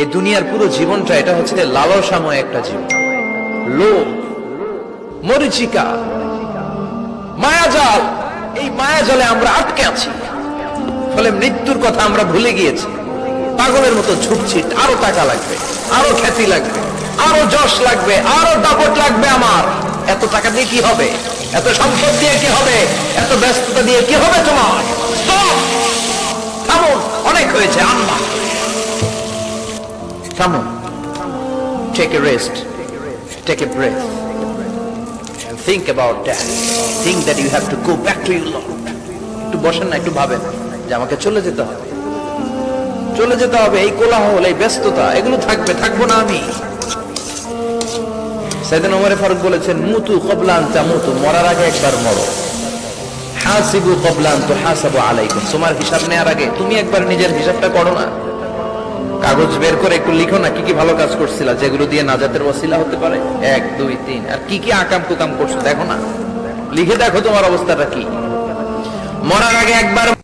এই দুনিয়ার পুরো জীবনটা এটা হচ্ছে লালসাময় একটা জীবন, লোভ, মরিচিকা, মায়াজাল। এই মায়াজালে আমরা আটকে আছি, ফলে মৃত্যুর কথা আমরা ভুলে গিয়েছি। পাগলের মতো ছুটছি, আরো টাকা লাগবে, আরো খ্যাতি লাগবে, আরো যশ লাগবে, আরো দাপট লাগবে। আমার এত টাকা দিয়ে কি হবে, এত সম্পদ দিয়ে কি হবে, এত ব্যস্ততা দিয়ে কি হবে তোমার? Stop! থামুন, অনেক হয়েছে। আম্মা, থামুন। Take a rest, take a breath, and think about that. Think that you have to go back to your Lord. একটু বসেন না, একটু ভাবেন যে আমাকে চলে যেতে হবে, চলে যেতে হবে। এই কোলাহল, এই ব্যস্ততা, এগুলো থাকবে, থাকবো না আমি। সাইয়েদনা ওমর ফারুক বলেছেন, মুতু ক্বাবলা আন তামুতু, মরার আগে একবার মরো। হাসিবু ক্বাবলা আন তুহাসাবু আলাইকুম, তোমার হিসাব নেওয়ার আগে তুমি একবার নিজের হিসাবটা করো না। কাগজ বের করে একটু লিখো না, কি কি ভালো কাজ করছিলা, যেগুলো দিয়ে নাজাতের ওসিলা হতে পারে। 1 2 3, আর কি কি আকাম কুকাম করছো দেখো না, লিখে দেখো তোমার অবস্থাটা কি। মরার আগে একবার